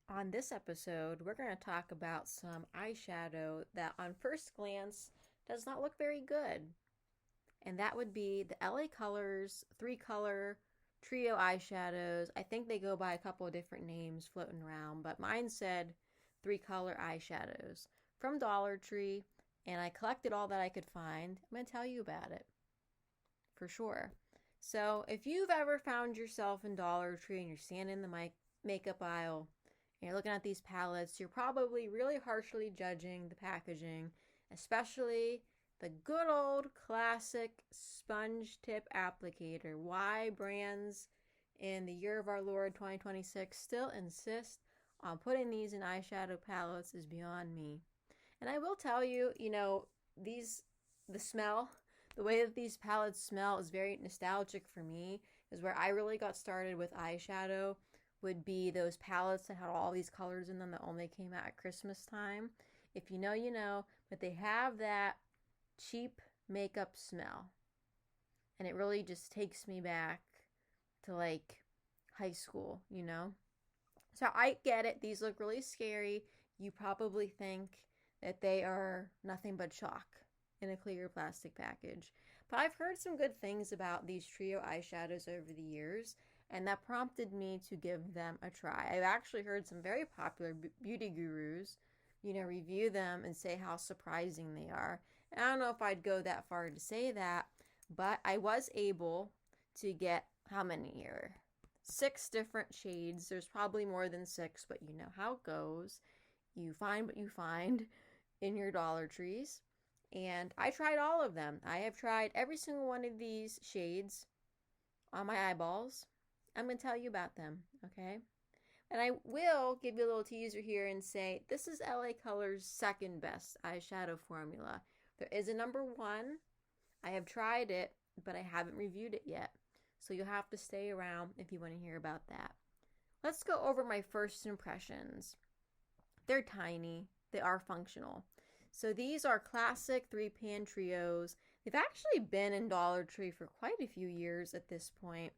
On this episode, we're going to talk about some eyeshadow that on first glance does not look very good. And that would be the LA Colors 3-color trio eyeshadows. I think they go by a couple of different names floating around, but mine said 3-color eyeshadows from Dollar Tree, and I collected all that I could find. I'm going to tell you about it for sure. So, if you've ever found yourself in Dollar Tree and you're standing in the makeup aisle, and you're looking at these palettes, you're probably really harshly judging the packaging, especially the good old classic sponge tip applicator. Why brands in the year of our Lord 2026 still insist on putting these in eyeshadow palettes is beyond me. And I will tell you, the smell, the way that these palettes smell is very nostalgic for me, is where I really got started with eyeshadow would be those palettes that had all these colors in them that only came out at Christmas time. If you know, you know, but they have that cheap makeup smell. And it really just takes me back to like high school, you know? So I get it. These look really scary. You probably think that they are nothing but chalk in a clear plastic package. But I've heard some good things about these trio eyeshadows over the years, and that prompted me to give them a try. I've actually heard some very popular beauty gurus, review them and say how surprising they are. And I don't know if I'd go that far to say that, but I was able to get how many here? 6 different shades. There's probably more than 6, but you know how it goes. You find what you find in your Dollar Trees. And I tried all of them. I have tried every single one of these shades on my eyeballs. I'm going to tell you about them, okay? And I will give you a little teaser here and say this is LA Color's second best eyeshadow formula. There is a number 1. I have tried it, but I haven't reviewed it yet. So you'll have to stay around if you want to hear about that. Let's go over my first impressions. They're tiny. They are functional. So these are classic 3-pan trios. They've actually been in Dollar Tree for quite a few years at this point.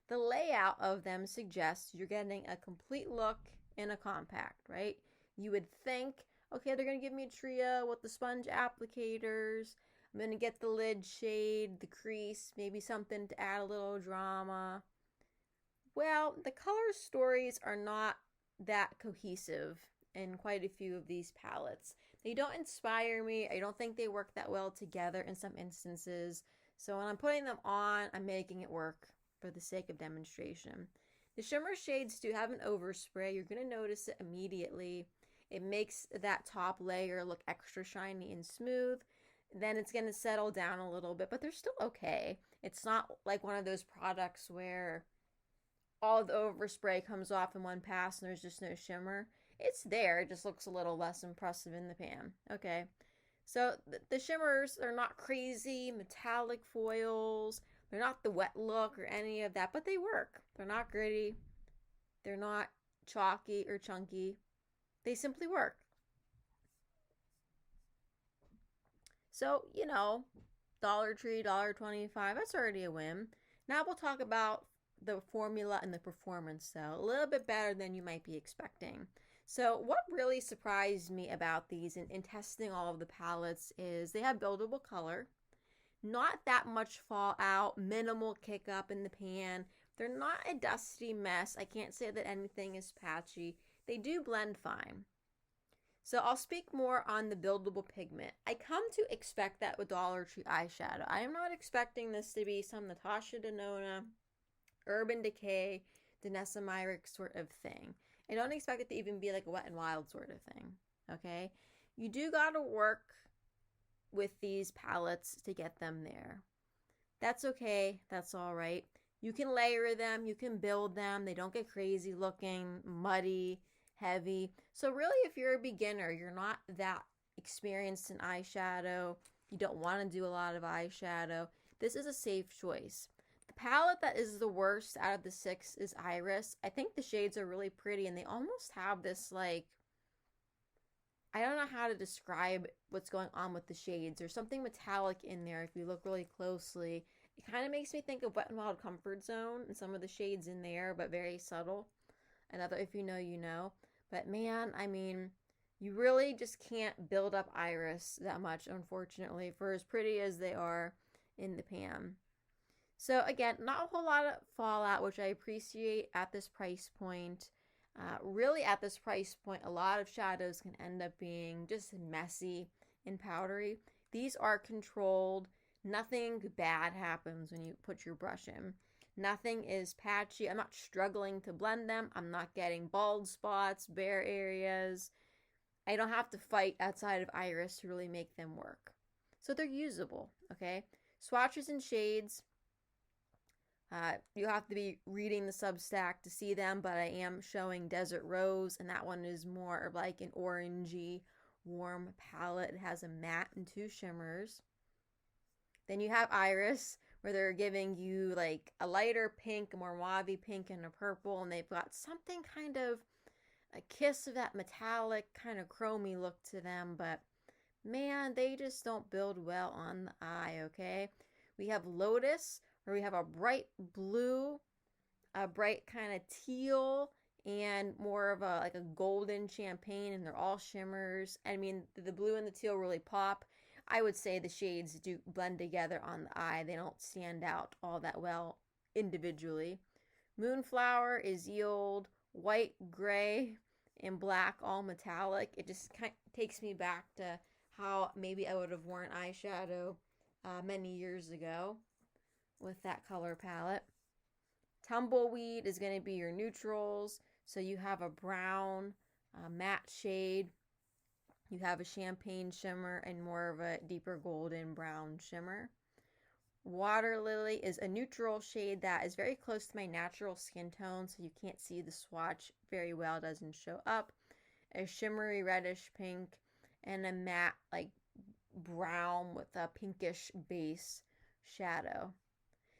The layout of them suggests you're getting a complete look in a compact, right? You would think, okay, they're going to give me a trio with the sponge applicators. I'm going to get the lid shade, the crease, maybe something to add a little drama. Well, the color stories are not that cohesive in quite a few of these palettes. They don't inspire me. I don't think they work that well together in some instances. So when I'm putting them on, I'm making it work for the sake of demonstration. The shimmer shades do have an overspray. You're going to notice it immediately. It makes that top layer look extra shiny and smooth. Then it's going to settle down a little bit, but they're still okay. It's not like one of those products where all the overspray comes off in one pass and there's just no shimmer. It's there, it just looks a little less impressive in the pan. Okay, so the shimmers are not crazy metallic foils. They're not the wet look or any of that, but they work. They're not gritty. They're not chalky or chunky. They simply work. So, Dollar Tree, $1.25, that's already a win. Now we'll talk about the formula and the performance, though. A little bit better than you might be expecting. So what really surprised me about these in testing all of the palettes is they have buildable color. Not that much fallout, minimal kick up in the pan. They're not a dusty mess. I can't say that anything is patchy. They do blend fine. So I'll speak more on the buildable pigment. I come to expect that with Dollar Tree eyeshadow. I am not expecting this to be some Natasha Denona, Urban Decay, Danessa Myrick sort of thing. I don't expect it to even be like a Wet n Wild sort of thing, okay? You do gotta work with these palettes to get them there. That's okay, that's all right. You can layer them, you can build them. They don't get crazy looking, muddy, heavy. So really, if you're a beginner, you're not that experienced in eyeshadow, you don't want to do a lot of eyeshadow, this is a safe choice. The palette that is the worst out of the 6 is Iris. I think the shades are really pretty and they almost have this like, I don't know how to describe what's going on with the shades. There's something metallic in there if you look really closely. It kind of makes me think of Wet n Wild Comfort Zone and some of the shades in there, but very subtle. Another, if you know, you know. But man, I mean, you really just can't build up iris that much, unfortunately, for as pretty as they are in the pan. So again, not a whole lot of fallout, which I appreciate at this price point. Really, at this price point, a lot of shadows can end up being just messy and powdery. These are controlled. Nothing bad happens when you put your brush in. Nothing is patchy. I'm not struggling to blend them. I'm not getting bald spots, bare areas. I don't have to fight outside of iris to really make them work. So they're usable, okay? Swatches and shades. You have to be reading the Substack to see them, but I am showing Desert Rose, and that one is more of like an orangey, warm palette. It has a matte and 2 shimmers. Then you have Iris, where they're giving you like a lighter pink, a more mauve pink, and a purple, and they've got something kind of a kiss of that metallic kind of chromy look to them, but man, they just don't build well on the eye, okay? We have Lotus, where we have a bright blue, a bright kind of teal, and more of a like a golden champagne, and they're all shimmers. I mean, the blue and the teal really pop. I would say the shades do blend together on the eye. They don't stand out all that well individually. Moonflower is yield, white, gray, and black, all metallic. It just kind of takes me back to how maybe I would have worn eyeshadow many years ago with that color palette. Tumbleweed is going to be your neutrals. So you have a brown matte shade. You have a champagne shimmer and more of a deeper golden brown shimmer. Water Lily is a neutral shade that is very close to my natural skin tone, so you can't see the swatch very well, doesn't show up. A shimmery reddish pink and a matte like brown with a pinkish base shadow.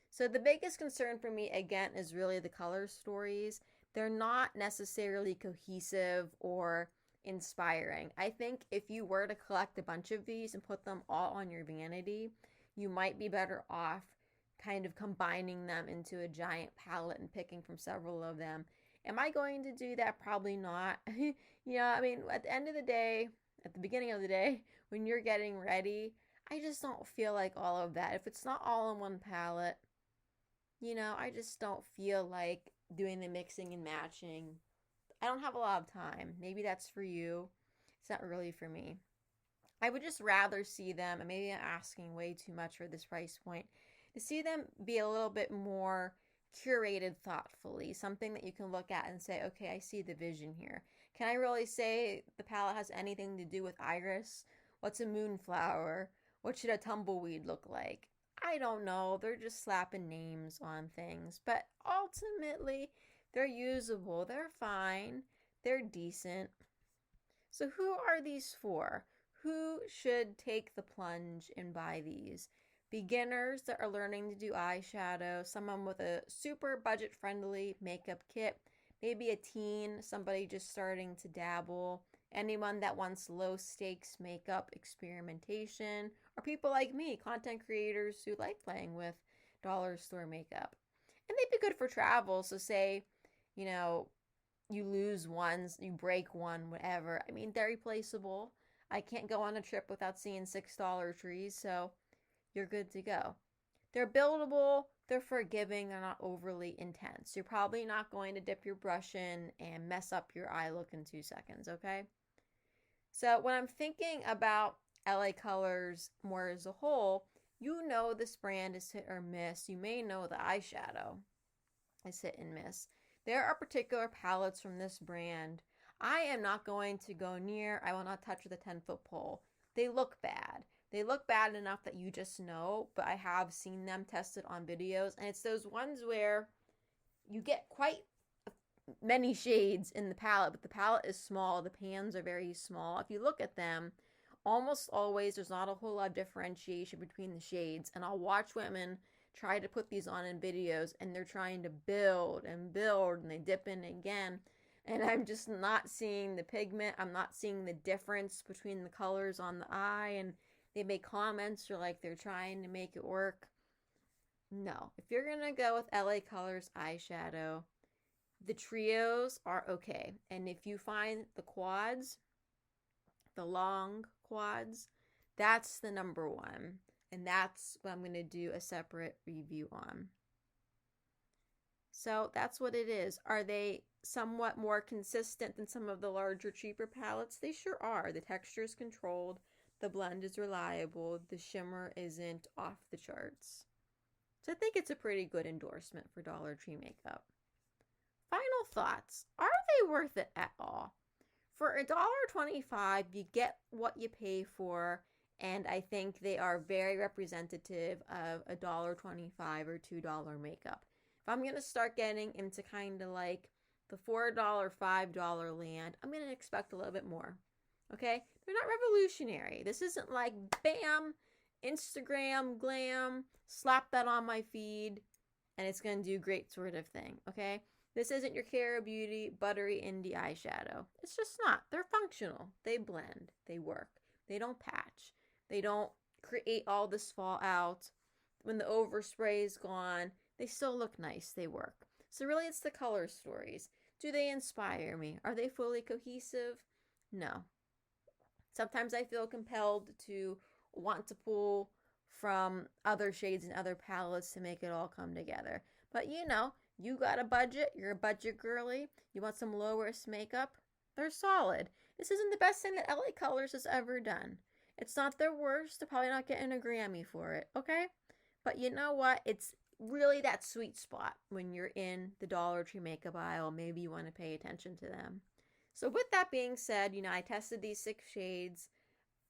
So the biggest concern for me, again, is really the color stories. They're not necessarily cohesive or inspiring. I think if you were to collect a bunch of these and put them all on your vanity, you might be better off kind of combining them into a giant palette and picking from several of them. Am I going to do that? Probably not. I mean, at the end of the day, at the beginning of the day, when you're getting ready, I just don't feel like all of that. If it's not all in one palette, I just don't feel like doing the mixing and matching. I don't have a lot of time. Maybe that's for you. It's not really for me. I would just rather see them, and maybe I'm asking way too much for this price point, to see them be a little bit more curated thoughtfully. Something that you can look at and say, okay, I see the vision here. Can I really say the palette has anything to do with iris? What's a moonflower? What should a tumbleweed look like? I don't know. They're just slapping names on things. But ultimately, they're usable. They're fine. They're decent. So who are these for? Who should take the plunge and buy these? Beginners that are learning to do eyeshadow, someone with a super budget-friendly makeup kit, maybe a teen, somebody just starting to dabble, anyone that wants low-stakes makeup experimentation, or people like me, content creators who like playing with dollar store makeup. And they'd be good for travel, so say, you lose one, you break one, whatever. I mean, they're replaceable. I can't go on a trip without seeing $6 trees, so you're good to go. They're buildable, they're forgiving, they're not overly intense. You're probably not going to dip your brush in and mess up your eye look in 2 seconds, okay? So when I'm thinking about LA Colors more as a whole, this brand is hit or miss. You may know the eyeshadow is hit and miss. There are particular palettes from this brand I am not going to go near. I will not touch with a 10-foot pole. They look bad. They look bad enough that you just know, but I have seen them tested on videos, and it's those ones where you get quite many shades in the palette, but the palette is small. The pans are very small. If you look at them, almost always there's not a whole lot of differentiation between the shades, and I'll watch women try to put these on in videos, and they're trying to build, and they dip in again, and I'm just not seeing the pigment. I'm not seeing the difference between the colors on the eye, and they make comments or like they're trying to make it work. No. If you're going to go with LA Colors eyeshadow, The trios are okay. And if you find the quads, the long quads, that's the number one. And that's what I'm going to do a separate review on. So that's what it is. Are they somewhat more consistent than some of the larger, cheaper palettes? They sure are. The texture is controlled. The blend is reliable. The shimmer isn't off the charts. So I think it's a pretty good endorsement for Dollar Tree makeup. Final thoughts. Are they worth it at all? For $1.25, you get what you pay for, and I think they are very representative of $1.25 or $2 makeup. If I'm going to start getting into kind of like the $4, $5 land, I'm going to expect a little bit more. Okay? They're not revolutionary. This isn't like, bam, Instagram glam, slap that on my feed, and it's going to do great sort of thing. Okay? This isn't your Cara Beauty buttery indie eyeshadow. It's just not. They're functional. They blend. They work. They don't patch. They don't create all this fallout. When the overspray is gone, they still look nice. They work. So really, it's the color stories. Do they inspire me? Are they fully cohesive? No. Sometimes I feel compelled to want to pull from other shades and other palettes to make it all come together. But you know, you got a budget. You're a budget girly. You want some low-risk makeup? They're solid. This isn't the best thing that LA Colors has ever done. It's not their worst. They're probably not getting a Grammy for it, okay? But you know what? It's really that sweet spot when you're in the Dollar Tree makeup aisle. Maybe you want to pay attention to them. So with that being said, you know, I tested these 6 shades.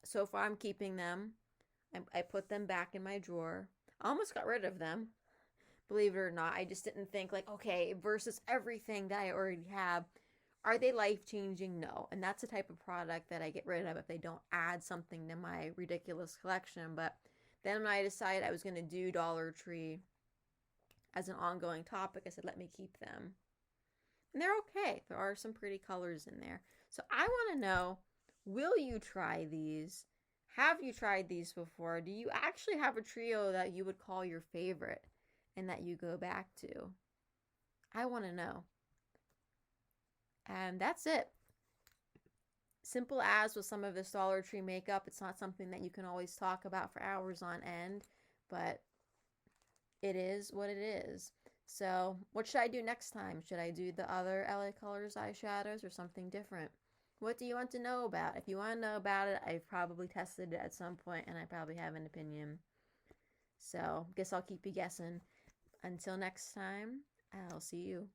So far, I'm keeping them. I put them back in my drawer. I almost got rid of them. Believe it or not, I just didn't think like, okay, versus everything that I already have, are they life-changing? No. And that's the type of product that I get rid of if they don't add something to my ridiculous collection. But then when I decided I was going to do Dollar Tree as an ongoing topic, I said, let me keep them. And they're okay. There are some pretty colors in there. So I want to know, will you try these? Have you tried these before? Do you actually have a trio that you would call your favorite and that you go back to? I want to know. And that's it. Simple as with some of this Dollar Tree makeup. It's not something that you can always talk about for hours on end, but it is what it is. So what should I do next time? Should I do the other LA Colors eyeshadows or something different? What do you want to know about? If you want to know about it, I've probably tested it at some point and I probably have an opinion. So guess I'll keep you guessing. Until next time, I'll see you.